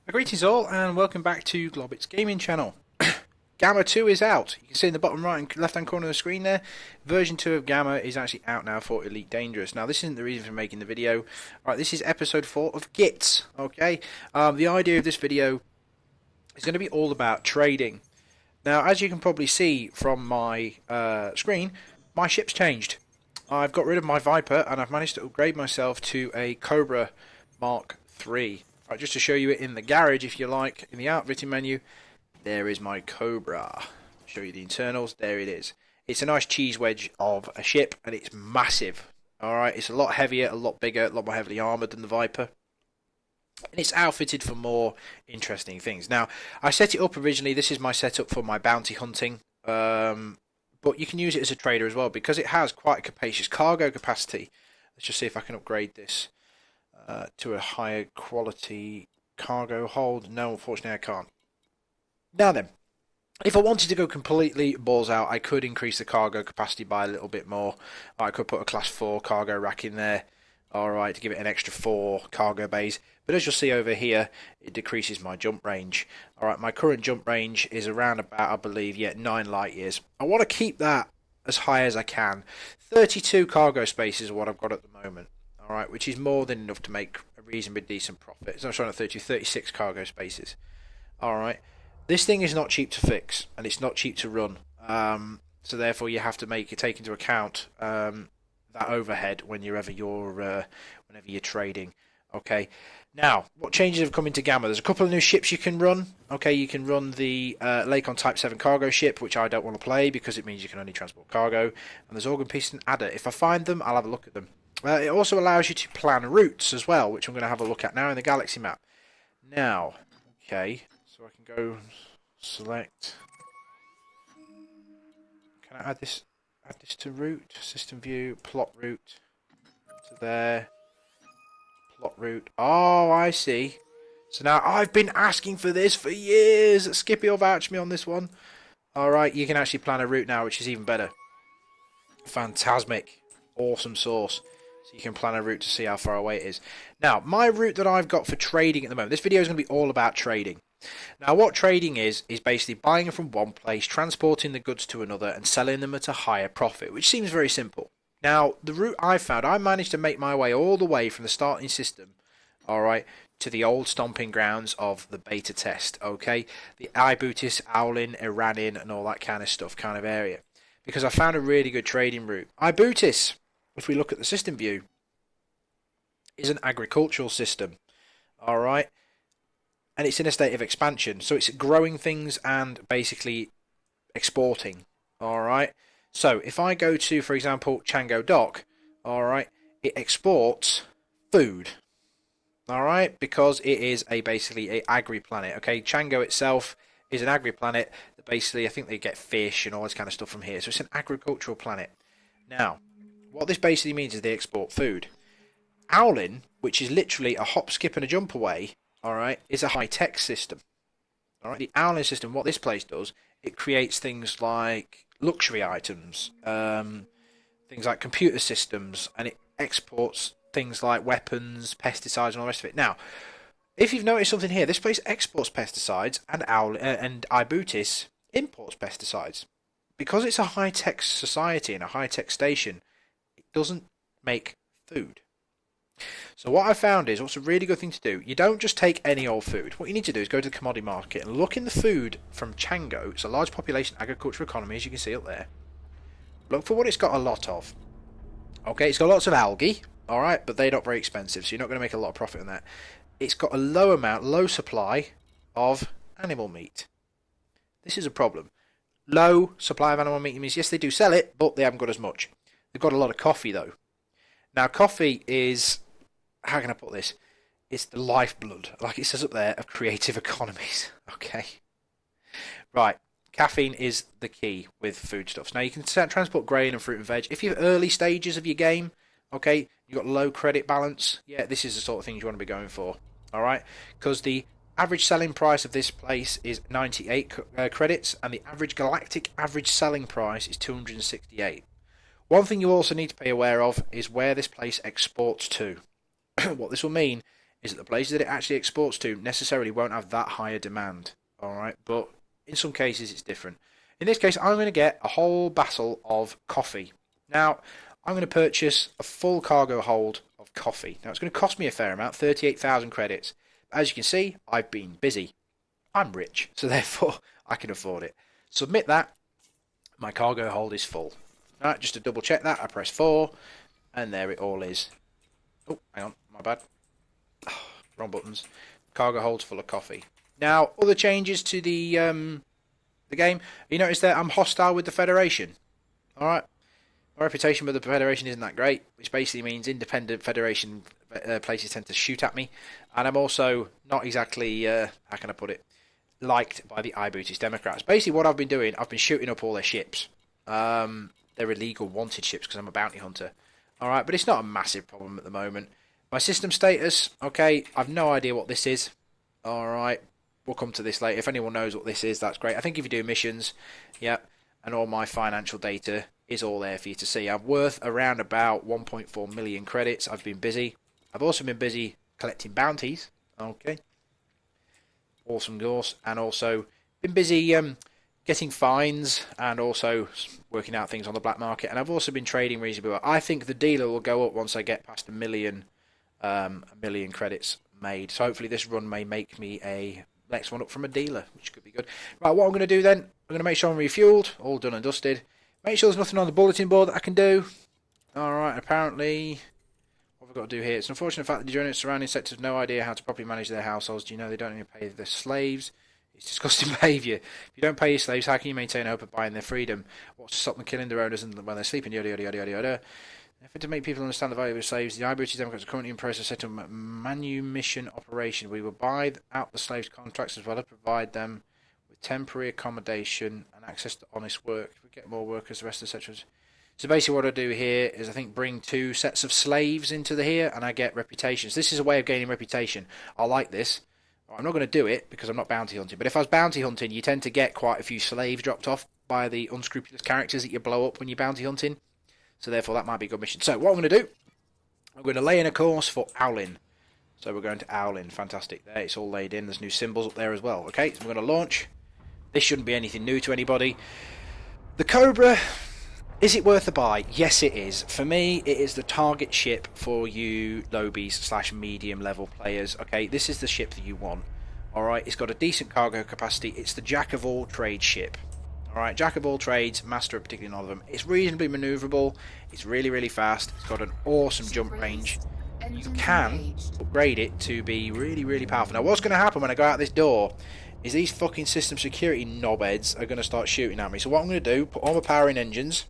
Greetings all and welcome back to Globbits Gaming Channel. Gamma 2 is out. You can see in the bottom right and left hand corner of the screen there, version 2 of Gamma is actually out now for Elite Dangerous. Now this isn't the reason for making the video. Alright, this is episode 4 of G.I.T.S. Okay, the idea of this video is going to be all about trading. Now as you can probably see from my screen, my ship's changed. I've got rid of my Viper and I've managed to upgrade myself to a Cobra Mark III. Right, just to show you it in the garage, if you like, in the outfitting menu, there is my Cobra. Show you the internals, there it is. It's a nice cheese wedge of a ship, and it's massive. Alright, it's a lot heavier, a lot bigger, a lot more heavily armoured than the Viper. And it's outfitted for more interesting things. Now, I set it up originally, this is my setup for my bounty hunting, but you can use it as a trader as well, because it has quite a capacious cargo capacity. Let's just see if I can upgrade this to a higher quality cargo hold. No, unfortunately I can't. Now then, if I wanted to go completely balls out, I could increase the cargo capacity by a little bit more. I could put a class 4 cargo rack in there, alright, to give it an extra 4 cargo bays. But as you'll see over here, it decreases my jump range. Alright, my current jump range is around about, I believe, 9 light years. I want to keep that as high as I can. 32 cargo spaces is what I've got at the moment. Alright, which is more than enough to make a reasonably decent profit. So I'm trying to 36 cargo spaces. Alright, this thing is not cheap to fix, and it's not cheap to run. So therefore you have to take into account that overhead whenever you're trading. Okay, now what changes have come into Gamma? There's a couple of new ships you can run. Okay, you can run the Lake on Type 7 cargo ship, which I don't want to play because it means you can only transport cargo. And there's Organ Piston Adder. If I find them, I'll have a look at them. It also allows you to plan routes as well, which I'm going to have a look at now in the galaxy map. Now, okay, so I can go select. Can I add this to route? System view, plot route to there. Plot route. Oh, I see. So now I've been asking for this for years. Skippy will vouch me on this one. Alright, you can actually plan a route now, which is even better. Fantastic. Awesome sauce. So you can plan a route to see how far away it is. Now, my route that I've got for trading at the moment, this video is going to be all about trading. Now, what trading is basically buying from one place, transporting the goods to another, and selling them at a higher profit, which seems very simple. Now, the route I found, I managed to make my way all the way from the starting system, alright, to the old stomping grounds of the beta test, okay? The G.I.T.S, Owlin, Iranin, and all that kind of stuff, kind of area. Because I found a really good trading route. G.I.T.S, if we look at the system view, is an agricultural system, alright? And it's in a state of expansion, so it's growing things and basically exporting, alright? So if I go to, for example, Chango Dock, alright, it exports food, alright, because it is basically a agri-planet, okay? Chango itself is an agri-planet that basically, I think they get fish and all this kind of stuff from here, so it's an agricultural planet. Now, what this basically means is they export food. Owlin, which is literally a hop, skip and a jump away, alright, is a high-tech system. Alright, the Owlin system, what this place does, it creates things like luxury items, things like computer systems, and it exports things like weapons, pesticides, and all the rest of it. Now, if you've noticed something here, this place exports pesticides, and G.I.T.S imports pesticides. Because it's a high-tech society and a high-tech station, it doesn't make food. So what I found is, what's a really good thing to do, you don't just take any old food. What you need to do is go to the commodity market and look in the food from Chango. It's a large population agricultural economy, as you can see up there. Look for what it's got a lot of. Okay, it's got lots of algae, alright, but they're not very expensive, so you're not going to make a lot of profit on that. It's got a low supply of animal meat. This is a problem. Low supply of animal meat means, yes, they do sell it, but they haven't got as much. They've got a lot of coffee, though. Now, coffee is, how can I put this? It's the lifeblood, like it says up there, of creative economies. Okay. Right. Caffeine is the key with foodstuffs. Now, you can transport grain and fruit and veg. If you're early stages of your game, okay, you've got low credit balance, yeah, this is the sort of thing you want to be going for. Alright? Because the average selling price of this place is 98 credits, and the average galactic average selling price is 268. One thing you also need to be aware of is where this place exports to. What this will mean is that the places that it actually exports to necessarily won't have that higher demand. Alright, but in some cases it's different. In this case, I'm going to get a whole battle of coffee. Now, I'm going to purchase a full cargo hold of coffee. Now, it's going to cost me a fair amount, 38,000 credits. As you can see, I've been busy. I'm rich, so therefore I can afford it. Submit that. My cargo hold is full. Alright, just to double check that, I press 4, and there it all is. Oh, hang on, my bad. Wrong buttons. Cargo hold's full of coffee. Now, other changes to the game. You notice that I'm hostile with the Federation. Alright. My reputation with the Federation isn't that great, which basically means independent Federation places tend to shoot at me. And I'm also not exactly, how can I put it, liked by the G.I.T.S Democrats. Basically what I've been doing, I've been shooting up all their ships. They're illegal wanted ships because I'm a bounty hunter. Alright, but it's not a massive problem at the moment. My system status, okay, I've no idea what this is. Alright, we'll come to this later. If anyone knows what this is, that's great. I think if you do missions, yeah, and all my financial data is all there for you to see. I'm worth around about 1.4 million credits. I've been busy. I've also been busy collecting bounties. Okay. Awesome course. And also been busy getting fines and also working out things on the black market. And I've also been trading reasonably well. I think the dealer will go up once I get past a million credits made. So hopefully this run may make me a next one up from a dealer, which could be good. Right, what I'm going to do then, I'm going to make sure I'm refueled, all done and dusted. Make sure there's nothing on the bulletin board that I can do. Alright, apparently, what have I got to do here? It's an unfortunate fact that the journalists surrounding sectors have no idea how to properly manage their households. Do you know they don't even pay their slaves? It's disgusting behaviour. If you don't pay your slaves, how can you maintain hope of buying their freedom? What's to stop them killing their owners when they're sleeping? Yada, yada, yada, yada, yada. Effort to make people understand the value of slaves, the G.I.T.S Democrats are currently in process of setting up a manumission operation. We will buy out the slaves' contracts as well as provide them with temporary accommodation and access to honest work. If we get more workers, the rest of the sectors. So basically what I do here is I think bring 2 sets of slaves into here and I get reputations. This is a way of gaining reputation. I like this. I'm not going to do it because I'm not bounty hunting. But if I was bounty hunting, you tend to get quite a few slaves dropped off by the unscrupulous characters that you blow up when you're bounty hunting. So therefore that might be a good mission. So what I'm going to do, I'm going to lay in a course for Owlin. So we're going to Owlin. Fantastic. There, it's all laid in. There's new symbols up there as well. Okay, so we're going to launch. This shouldn't be anything new to anybody. The Cobra, is it worth a buy? Yes, it is. For me, it is the target ship for you lobies / medium level players. Okay, this is the ship that you want. Alright, it's got a decent cargo capacity. It's the jack of all trades ship. Alright, jack of all trades, master of particularly none of them. It's reasonably manoeuvrable. It's really, really fast. It's got an awesome jump range. You can upgrade it to be really, really powerful. Now, what's going to happen when I go out this door is these fucking system security knobheads are going to start shooting at me. So what I'm going to do, put all my power in engines,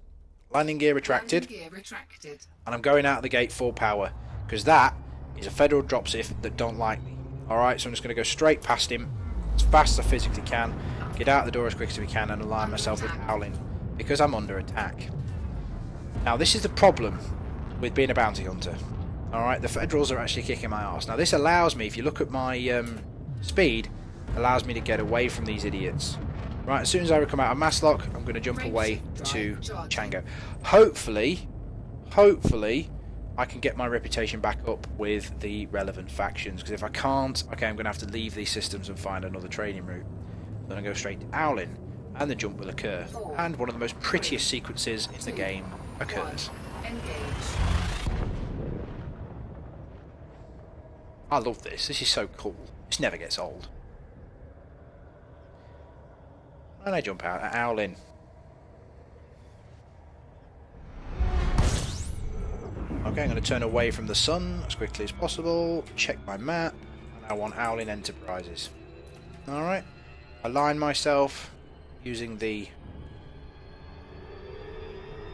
landing gear retracted, and I'm going out of the gate full power, because that is a federal dropship that don't like me. Alright, so I'm just going to go straight past him as fast as I physically can, get out the door as quick as we can, and align myself with Owlin, because I'm under attack. Now, this is the problem with being a bounty hunter. Alright, the Federals are actually kicking my arse. Now, this allows me, if you look at my speed, allows me to get away from these idiots. Right, as soon as I come out of Masslock, I'm going to jump away to Chango. Hopefully, I can get my reputation back up with the relevant factions, because if I can't, okay, I'm going to have to leave these systems and find another trading route. Then I go straight to Owlin, and the jump will occur. And one of the most prettiest sequences in the game occurs. I love this. This is so cool. This never gets old. And I jump out at Owlin. Okay, I'm going to turn away from the sun as quickly as possible. Check my map. And I want Owlin Enterprises. Alright. Align myself using the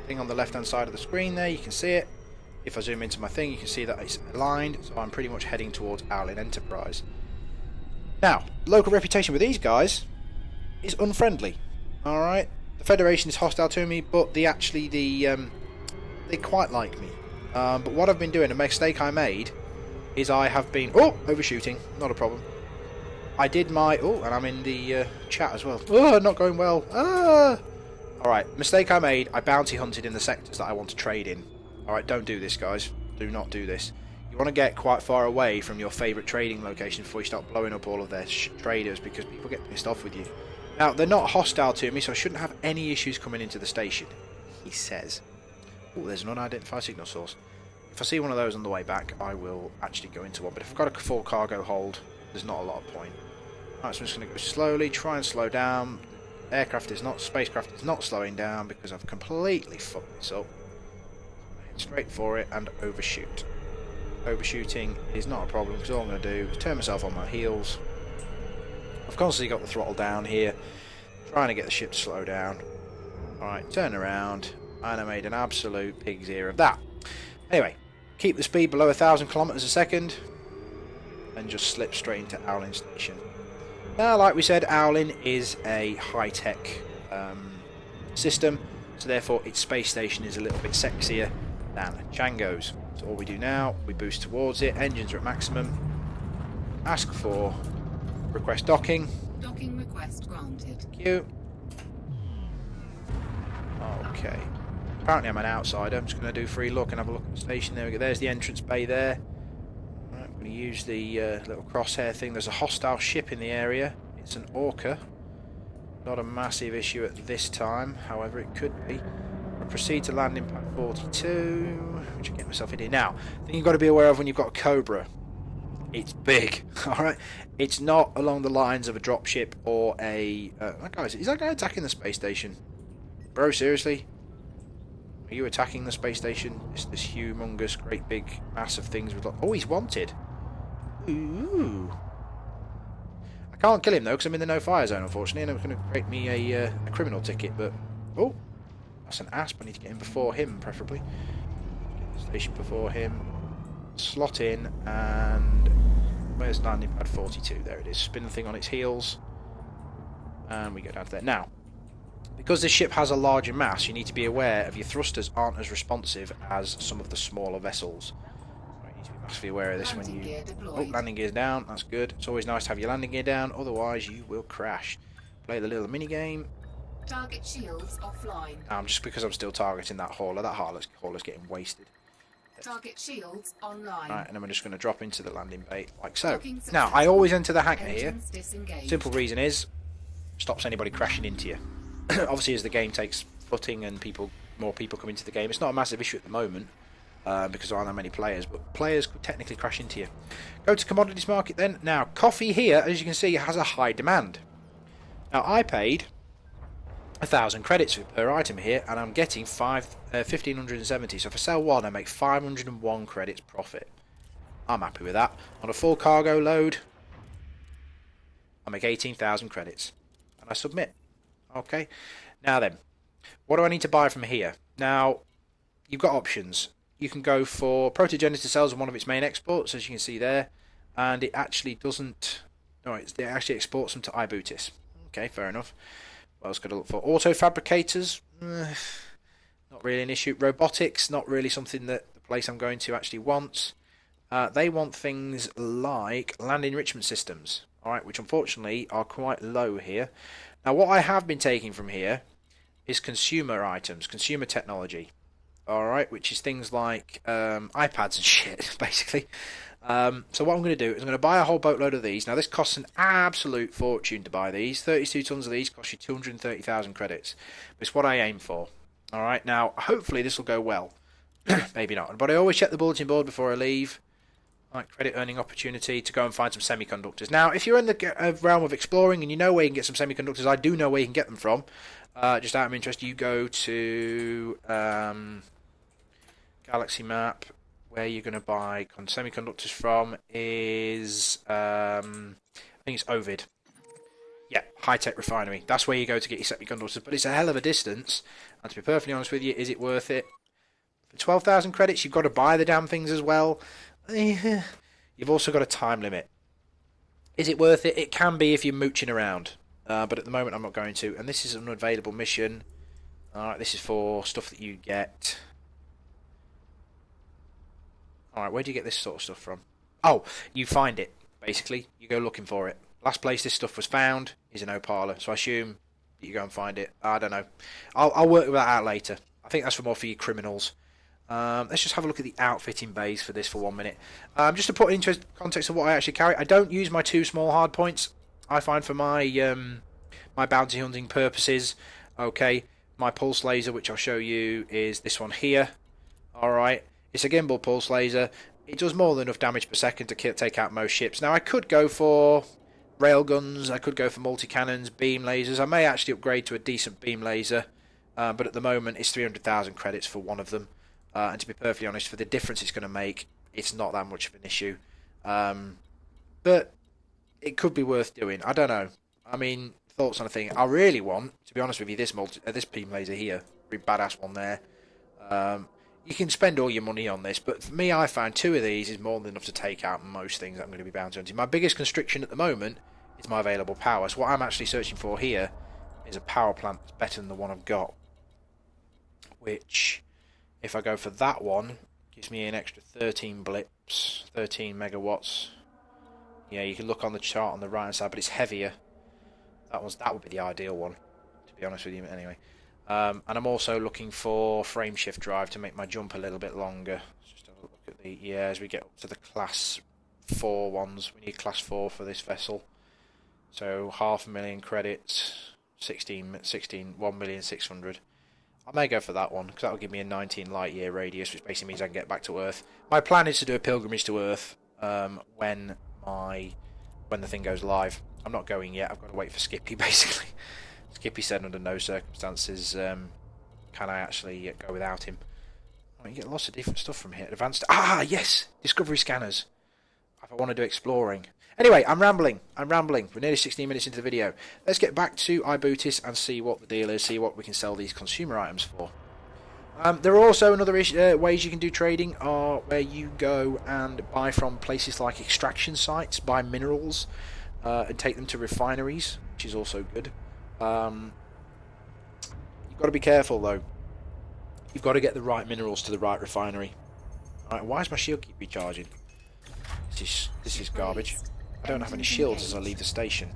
thing on the left hand side of the screen there. You can see it. If I zoom into my thing, you can see that it's aligned. So I'm pretty much heading towards Owlin Enterprise. Now, local reputation with these guys is unfriendly. Alright, the Federation is hostile to me, but they quite like me. But what I've been doing, a mistake I made, is I have been overshooting. Not a problem. I did my and I'm in the chat as well. Not going well. Alright, mistake I made. I bounty hunted in the sectors that I want to trade in. Alright, don't do this, guys. Do not do this. you want to get quite far away from your favourite trading location before you start blowing up all of their traders, because people get pissed off with you. Now, they're not hostile to me, so I shouldn't have any issues coming into the station, he says. Oh, there's an unidentified signal source. If I see one of those on the way back, I will actually go into one. But if I've got a full cargo hold, there's not a lot of point. Alright, so I'm just going to go slowly, try and slow down. Spacecraft is not slowing down because I've completely fucked this up. Head straight for it and overshoot. Overshooting is not a problem because all I'm going to do is turn myself on my heels. I've constantly got the throttle down here, trying to get the ship to slow down. Alright, turn around, and I made an absolute pig's ear of that. Anyway, keep the speed below 1,000 kilometers a second, and just slip straight into Owlin Station. Now, like we said, Owlin is a high-tech system, so therefore its space station is a little bit sexier than Django's. So all we do now, we boost towards it, engines are at maximum, ask for request docking. Docking request granted. Thank you. Okay. Apparently I'm an outsider. I'm just going to do free look and have a look at the station. There we go. There's the entrance bay there. Right, I'm going to use the little crosshair thing. There's a hostile ship in the area. It's an Orca. Not a massive issue at this time. However, it could be. I'll proceed to landing pad 42. Which I get myself in here. Now, the thing you've got to be aware of when you've got a Cobra. It's big. Alright? It's not along the lines of a dropship or a... is that guy attacking the space station? Bro, seriously? Are you attacking the space station? It's this humongous, great big mass of things with... Oh, he's wanted! Ooh! I can't kill him, though, because I'm in the no-fire zone, unfortunately, and it's going to create me a criminal ticket, but... Oh! That's an asp. I need to get in before him, preferably. Get the station before him. Slot in, and... Where's landing pad 42? There it is. Spin the thing on its heels. And we go down to there. Now, because this ship has a larger mass, you need to be aware of your thrusters aren't as responsive as some of the smaller vessels. So you need to be massively aware of this when you... Oh, landing gear's down. That's good. It's always nice to have your landing gear down, otherwise you will crash. Play the little mini game. Target shields offline. Just because I'm still targeting that hauler. That hauler's getting wasted. Target shields online. Right, and then we're just going to drop into the landing bay like so. Now, I always enter the hangar here. Simple reason is, stops anybody crashing into you. Obviously, as the game takes footing and more people come into the game, it's not a massive issue at the moment because there aren't that many players, but players could technically crash into you. Go to commodities market then. Now, coffee here, as you can see, has a high demand. Now, I paid 1,000 credits per item here, and I'm getting 1,570. So if I sell one, I make 501 credits profit. I'm happy with that. On a full cargo load, I make 18,000 credits, and I submit. Okay. Now then, what do I need to buy from here? Now, you've got options. You can go for Protogenesis sells on one of its main exports, as you can see there, and it actually doesn't. No, it actually exports them to G.I.T.S. Okay, fair enough. What else could I look for? Auto fabricators, not really an issue. Robotics, not really something that the place I'm going to actually wants. They want things like land enrichment systems, alright, which unfortunately are quite low here. Now, what I have been taking from here is consumer items, consumer technology, alright, which is things like iPads and shit, basically. So what I'm going to do is I'm going to buy a whole boatload of these. Now, this costs an absolute fortune to buy these. 32 tons of these cost you 230,000 credits. It's what I aim for. Alright, now, hopefully this will go well. Maybe not. But I always check the bulletin board before I leave. Like, credit earning opportunity to go and find some semiconductors. Now, if you're in the realm of exploring and you know where you can get some semiconductors, I do know where you can get them from. Just out of interest, you go to Galaxy Map. Where you're going to buy semiconductors from is, I think it's Ovid. Yeah, high-tech refinery. That's where you go to get your semiconductors, but it's a hell of a distance. And to be perfectly honest with you, is it worth it? For 12,000 credits, you've got to buy the damn things as well. You've also got a time limit. Is it worth it? It can be if you're mooching around. But at the moment, I'm not going to. And this is an unavailable mission. Alright, this is for stuff that you get... Alright, where do you get this sort of stuff from? Oh, you find it, basically. You go looking for it. Last place this stuff was found is in Opala, so I assume that you go and find it. I don't know. I'll work that out later. I think that's for more for you criminals. Let's just have a look at the outfitting bays for this for 1 minute. Just to put it into context of what I actually carry, I don't use my 2 small hard points. I find for my my bounty hunting purposes, okay, my pulse laser, which I'll show you, is this one here. Alright, it's a gimbal pulse laser. It does more than enough damage per second to take out most ships. Now I could go for railguns, I could go for multi-cannons, beam lasers. I may actually upgrade to a decent beam laser, but at the moment it's 300,000 credits for one of them. And to be perfectly honest, for the difference it's going to make, it's not that much of an issue. But it could be worth doing. I don't know. I mean, thoughts on a thing. I really want, to be honest with you, this beam laser here, pretty badass one there. You can spend all your money on this, but for me, I found 2 of these is more than enough to take out most things I'm going to be bounty hunting. My biggest constriction at the moment is my available power. So what I'm actually searching for here is a power plant that's better than the one I've got. Which, if I go for that one, gives me an extra 13 blips, 13 megawatts. Yeah, you can look on the chart on the right hand side, but it's heavier. That would be the ideal one, to be honest with you. Anyway. And I'm also looking for frame shift drive to make my jump a little bit longer. Let's just have a look at the, yeah, as we get up to the class 4 ones, we need class 4 for this vessel. So 500,000 credits, 1,600,000. I may go for that one because that will give me a 19 light year radius, which basically means I can get back to Earth. My plan is to do a pilgrimage to Earth when the thing goes live. I'm not going yet. I've got to wait for Skippy basically. Skippy said under no circumstances can I actually go without him. Oh, you get lots of different stuff from here. Advanced. Ah, yes! Discovery scanners. If I want to do exploring. Anyway, I'm rambling. We're nearly 16 minutes into the video. Let's get back to WoT and see what the deal is, see what we can sell these consumer items for. There are also another ways you can do trading are where you go and buy from places like extraction sites, buy minerals, and take them to refineries, which is also good. You've got to be careful though. You've got to get the right minerals to the right refinery. Alright, why is my shield keep recharging? This is garbage. I don't have any shields as I leave the station.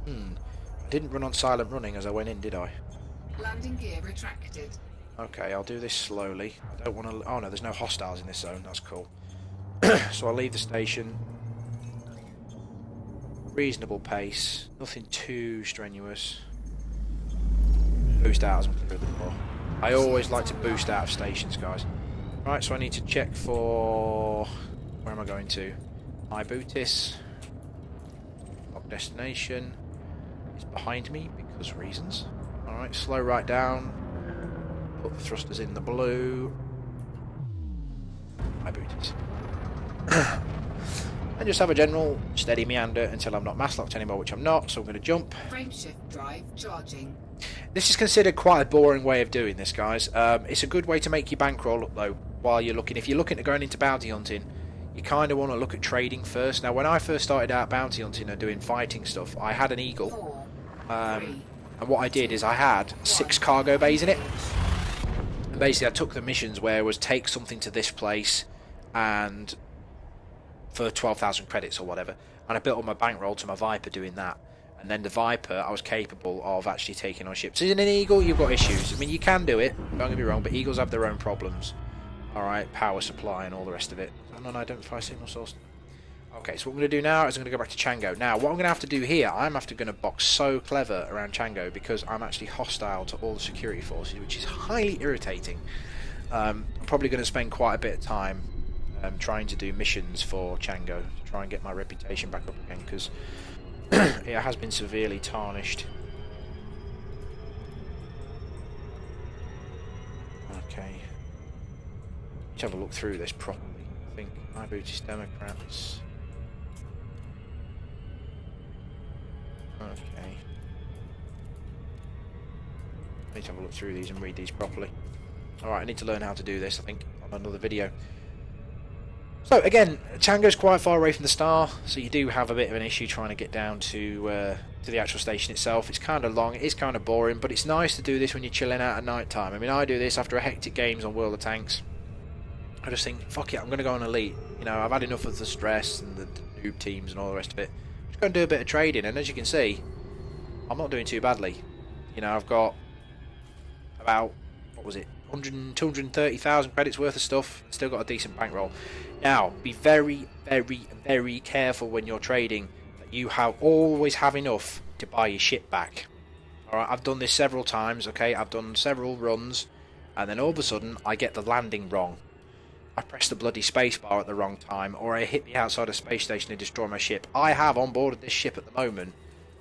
I didn't run on silent running as I went in, did I? Landing gear retracted. Okay, I'll do this slowly. I don't want to... Oh no, there's no hostiles in this zone. That's cool. So I'll leave the station. Reasonable pace, nothing too strenuous. Boost out as I'm clear of the door. I always like to boost out of stations, guys. Right, so I need to check for... Where am I going to? WoT. Lock destination is behind me because reasons. Alright, slow right down. Put the thrusters in the blue. WoT. And just have a general steady meander until I'm not mass locked anymore, which I'm not, so I'm going to jump. Frame shift drive charging. This is considered quite a boring way of doing this, guys. It's a good way to make your bankroll up, though, while you're looking. If you're looking at going into bounty hunting, you kind of want to look at trading first. Now, when I first started out bounty hunting and doing fighting stuff, I had an Eagle. And what I did is I had 6 cargo bays in it. And basically, I took the missions where it was take something to this place and... for 12,000 credits or whatever, and I built up my bankroll to my Viper doing that, and then the Viper I was capable of actually taking on ships. In an Eagle you've got issues. I mean, you can do it, don't get me wrong, but Eagles have their own problems. Alright, power supply and all the rest of it. Non-identify signal source. Okay, so what I'm going to do now is I'm going to go back to Chango. Now, what I'm going to have to do here, I'm going to box so clever around Chango because I'm actually hostile to all the security forces, which is highly irritating. I'm probably going to spend quite a bit of time trying to do missions for Chango to try and get my reputation back up again because it has been severely tarnished. Okay, let's have a look through this properly. I think WoT Democrats. Okay, I need to have a look through these and read these properly. Alright, I need to learn how to do this, I think, on another video. So again, Chango's quite far away from the star, so you do have a bit of an issue trying to get down to the actual station itself. It's kind of long, it is kind of boring, but it's nice to do this when you're chilling out at night time. I mean, I do this after a hectic games on World of Tanks. I just think, fuck it, I'm going to go on Elite. You know, I've had enough of the stress and the noob teams and all the rest of it. Just go and do a bit of trading, and as you can see, I'm not doing too badly. You know, I've got about, what was it, 230,000 credits worth of stuff. Still got a decent bankroll. Now, be very, very, very careful when you're trading that you always have enough to buy your ship back. Alright, I've done this several times, okay? I've done several runs, and then all of a sudden I get the landing wrong. I press the bloody spacebar at the wrong time, or I hit the outside of space station and destroy my ship. I have on board this ship at the moment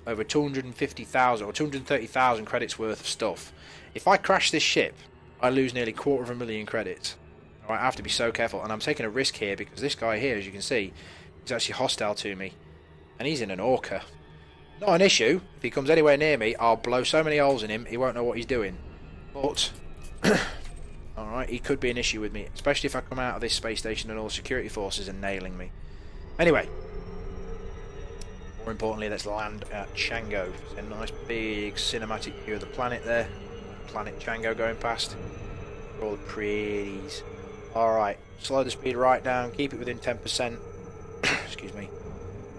over 250,000 or 230,000 credits worth of stuff. If I crash this ship, I lose nearly 250,000 credits. Alright, I have to be so careful, and I'm taking a risk here because this guy here, as you can see, is actually hostile to me, and he's in an orca. Not an issue. If he comes anywhere near me, I'll blow so many holes in him, he won't know what he's doing. But alright, he could be an issue with me, especially if I come out of this space station and all the security forces are nailing me. Anyway, more importantly, let's land at Chango. There's a nice big cinematic view of the planet there. Planet Chango going past. All the pretties. Alright, slow the speed right down, keep it within 10%. Excuse me.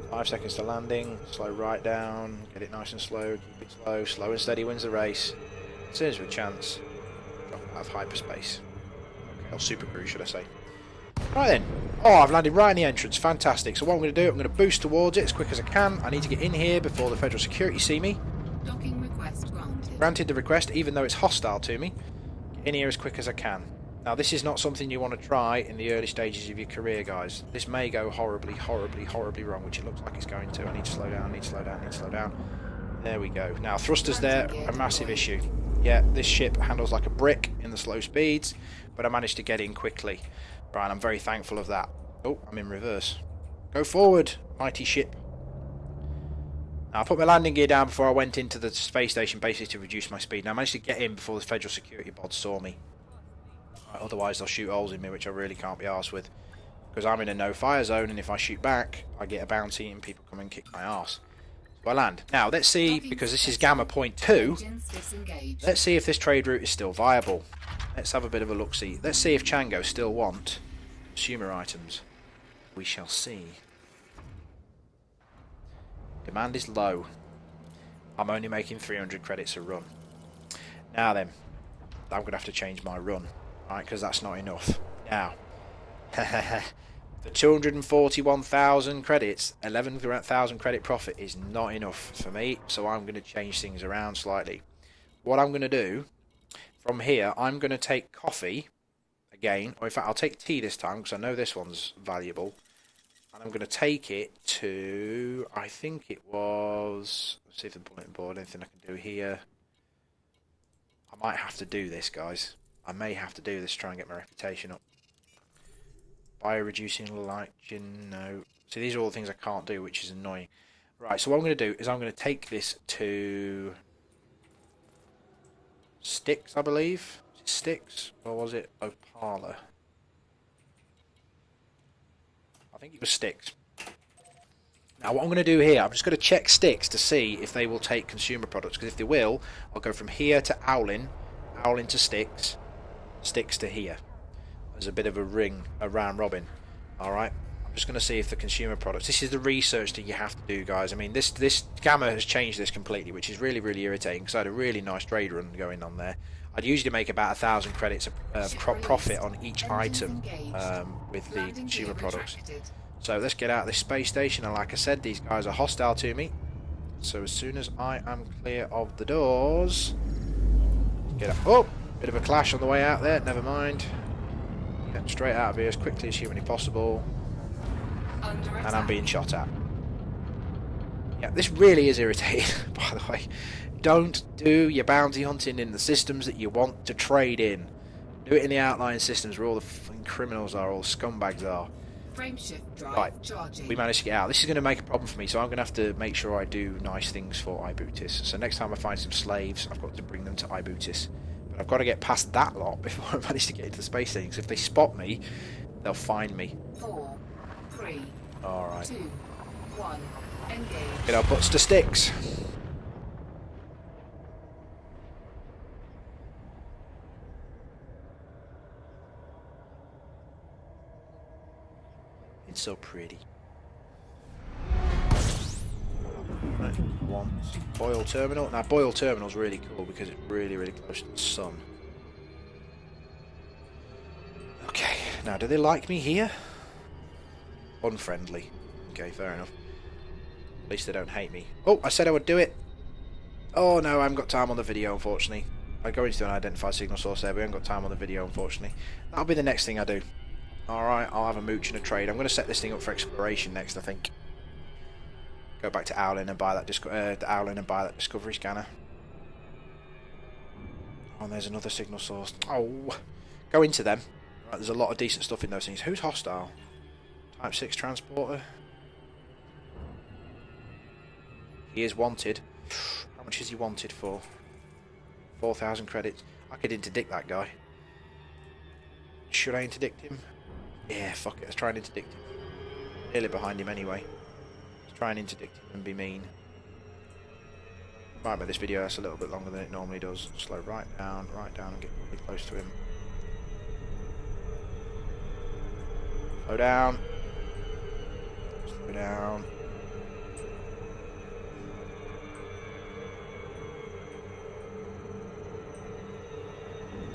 5 seconds to landing, slow right down, get it nice and slow, keep it slow, slow and steady wins the race. As soon as we chance, drop out of hyperspace. Okay, or super cruise should I say. Right then, oh I've landed right in the entrance, fantastic. So what I'm going to do, I'm going to boost towards it as quick as I can. I need to get in here before the federal security see me. Docking request granted. Granted the request, even though it's hostile to me. Get in here as quick as I can. Now this is not something you want to try in the early stages of your career, guys. This may go horribly, horribly, horribly wrong, which it looks like it's going to. I need to slow down, I need to slow down, I need to slow down. There we go. Now thrusters there, a massive issue. Yeah, this ship handles like a brick in the slow speeds, but I managed to get in quickly. Right, I'm very thankful of that. Oh, I'm in reverse. Go forward, mighty ship. Now I put my landing gear down before I went into the space station, basically to reduce my speed. Now I managed to get in before the federal security bods saw me. Otherwise they'll shoot holes in me, which I really can't be arsed with, because I'm in a no-fire zone, and if I shoot back I get a bounty and people come and kick my arse. So I land. Now let's see, because this is Gamma Point 2, let's see if this trade route is still viable. Let's have a bit of a look-see. Let's see if Chango still want consumer items. We shall see. Demand is low. I'm only making 300 credits a run. Now then, I'm going to have to change my run. Right, because that's not enough. Now, the 241,000 credits, 11,000 credit profit is not enough for me, so I'm going to change things around slightly. What I'm going to do, from here, I'm going to take coffee again, or in fact I'll take tea this time, because I know this one's valuable, and I'm going to take it to, I think it was, let's see if the bulletin board, anything I can do here. I might have to do this, guys. I may have to do this to try and get my reputation up. Bio-reducing lighting, no. See, these are all the things I can't do, which is annoying. Right, so what I'm going to do is I'm going to take this to Styx, I believe. Was it Styx? Or was it Opala? I think it was Styx. Now what I'm going to do here, I'm just going to check Styx to see if they will take consumer products, because if they will, I'll go from here to Owlin, Owlin to Styx, Styx to here. There's a bit of a ring, a round robin. Alright, I'm just going to see if the consumer products, this is the research that you have to do, guys. I mean, this Gamma has changed this completely, which is really, really irritating, because I had a really nice trade run going on there. I'd usually make about 1,000 credits of profit on each item with the consumer products. So let's get out of this space station, and like I said, these guys are hostile to me. So as soon as I am clear of the doors, get up. Oh, bit of a clash on the way out there, never mind. Get straight out of here as quickly as humanly possible. And I'm being shot at. Yeah, this really is irritating, by the way. Don't do your bounty hunting in the systems that you want to trade in. Do it in the outlying systems where all the fucking criminals are, all the scumbags are. Right, we managed to get out. This is going to make a problem for me, so I'm going to have to make sure I do nice things for I.B.U.T.S. So next time I find some slaves, I've got to bring them to I.B.U.T.S. But I've got to get past that lot before I manage to get into the space station, because if they spot me, they'll find me. 4, 3, Alright. 2, 1, engage. Get our butts to Styx. It's so pretty. Want Boyle Terminal. Now Boyle Terminal's really cool because it's really, really close to the sun. now. Do they like me here? Unfriendly. Okay, fair enough. At least they don't hate me. Oh, I said I would do it. Oh no, I haven't got time on the video, unfortunately. I go into an identified signal source there, but I haven't got time on the video, unfortunately. That'll be the next thing I do. Alright, I'll have a mooch and a trade. I'm going to set this thing up for exploration next, I think. Go back to Owlin and buy that discovery scanner. Oh, and there's another signal source. Oh, go into them. Right, there's a lot of decent stuff in those things. Who's hostile? Type 6 transporter. He is wanted. How much is he wanted for? 4,000 credits. I could interdict that guy. Should I interdict him? Yeah, fuck it. Let's try and interdict him. Nearly behind him anyway. Let's try and interdict him and be mean. Right, but this video that's a little bit longer than it normally does. Slow right down and get really close to him. Slow down. Slow down.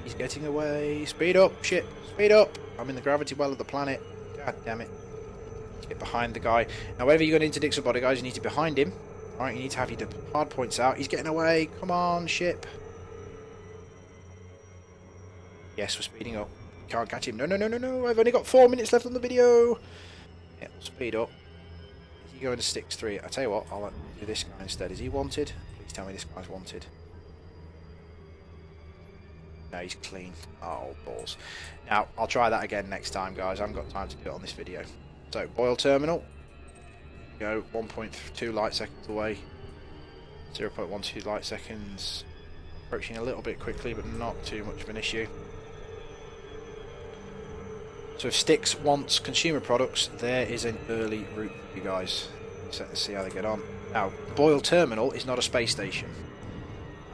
He's getting away. Speed up, shit. Speed up. I'm in the gravity well of the planet. God damn it. Let's get behind the guy. Now, whenever you're going to interdict somebody, guys, you need to be behind him. Alright, you need to have your hard points out. He's getting away. Come on, ship. Yes, we're speeding up. Can't catch him. No, no, no, no, no. I've only got 4 minutes left on the video. Yeah, speed up. Is he going to 6-3? I tell you what, I'll do this guy instead. Is he wanted? Please tell me this guy's wanted. No, he's clean. Oh, balls. Now, I'll try that again next time, guys. I haven't got time to do it on this video. So, Boyle Terminal. Go 1.2 light seconds away. 0.12 light seconds. Approaching a little bit quickly, but not too much of an issue. So if Styx wants consumer products, there is an early route for you guys. Let's see how they get on. Now, Boyle Terminal is not a space station.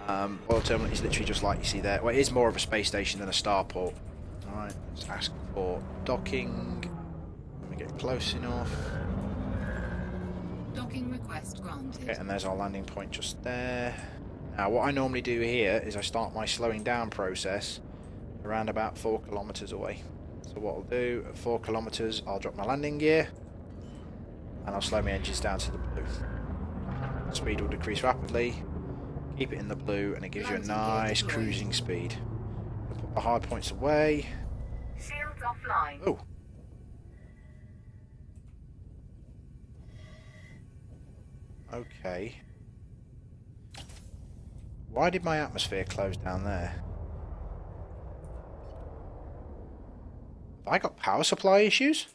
Boyle Terminal is literally just like you see there. Well, it is more of a space station than a starport. Alright, let's ask for docking. Let me get close enough. Docking request granted. Okay, and there's our landing point just there. Now, what I normally do here is I start my slowing down process around about 4 kilometers away. So what I'll do, at 4 kilometers, I'll drop my landing gear, and I'll slow my engines down to the blue. Speed will decrease rapidly. Keep it in the blue, and it gives you a nice cruising speed. I'll put my hard points away. Shields offline. Oh. Okay. Why did my atmosphere close down there? Have I got power supply issues?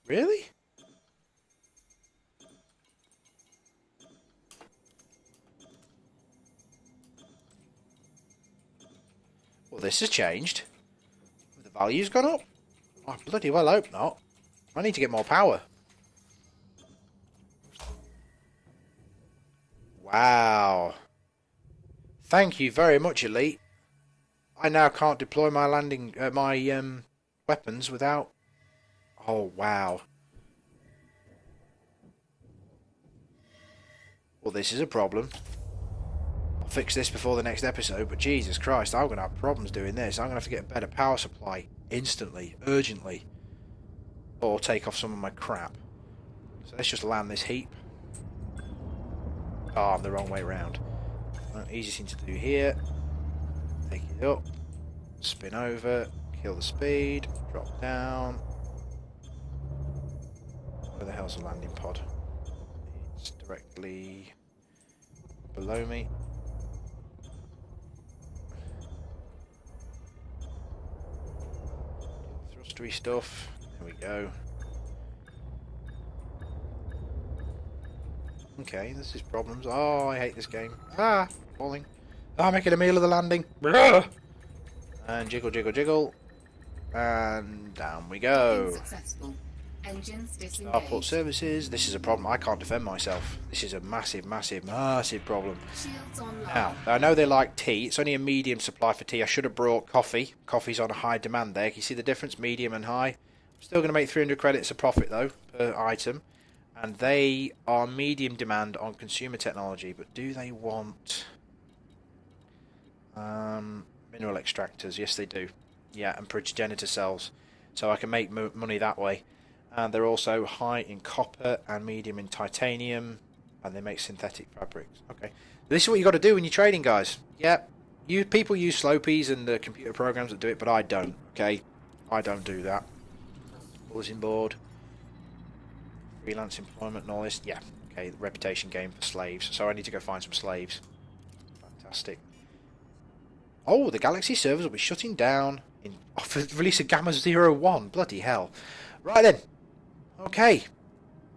Really? Well, this has changed. The value's gone up. I bloody well hope not. I need to get more power. Wow. Thank you very much, Elite. I now can't deploy my weapons without... Oh, wow. Well, this is a problem. I'll fix this before the next episode, but Jesus Christ, I'm going to have problems doing this. I'm going to have to get a better power supply instantly, urgently. Or take off some of my crap. So let's just land this heap. Oh, I'm the wrong way round. Easy thing to do here. Take it up. Spin over. Kill the speed. Drop down. Where the hell's the landing pod? It's directly below me. Thrustery stuff. There we go. Okay, this is problems. Oh, I hate this game. Ah, falling. Ah, making a meal of the landing. And jiggle, jiggle, jiggle. And down we go. Successful. Engines disengaged. Starport services. This is a problem. I can't defend myself. This is a massive, massive, massive problem. Shields online. Now, I know they like tea. It's only a medium supply for tea. I should have brought coffee. Coffee's on a high demand there. Can you see the difference? Medium and high. I'm still going to make 300 credits a profit, though, per item. And they are medium demand on consumer technology, but do they want mineral extractors? Yes, they do. Yeah, and progenitor cells. So I can make money that way. And they're also high in copper and medium in titanium, and they make synthetic fabrics. Okay, this is what you got to do when you're trading, guys. Yeah, you people use Slopies and the computer programs that do it, but I don't. Okay, I don't do that. Bulletin board, freelance employment, and all this. Yeah, okay, reputation game for slaves. So I need to go find some slaves. Fantastic. Oh, the Galaxy servers will be shutting down in for release of Gamma 01. Bloody hell. Right then. Okay.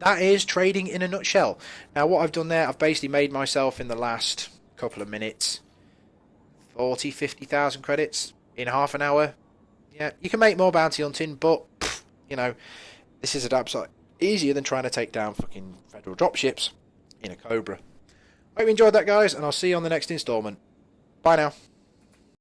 That is trading in a nutshell. Now what I've done there, I've basically made myself in the last couple of minutes 50,000 credits in half an hour. Yeah, you can make more bounty hunting, but you know, this is an absolute easier than trying to take down fucking federal dropships in a Cobra. Hope you enjoyed that, guys, and I'll see you on the next installment. Bye now.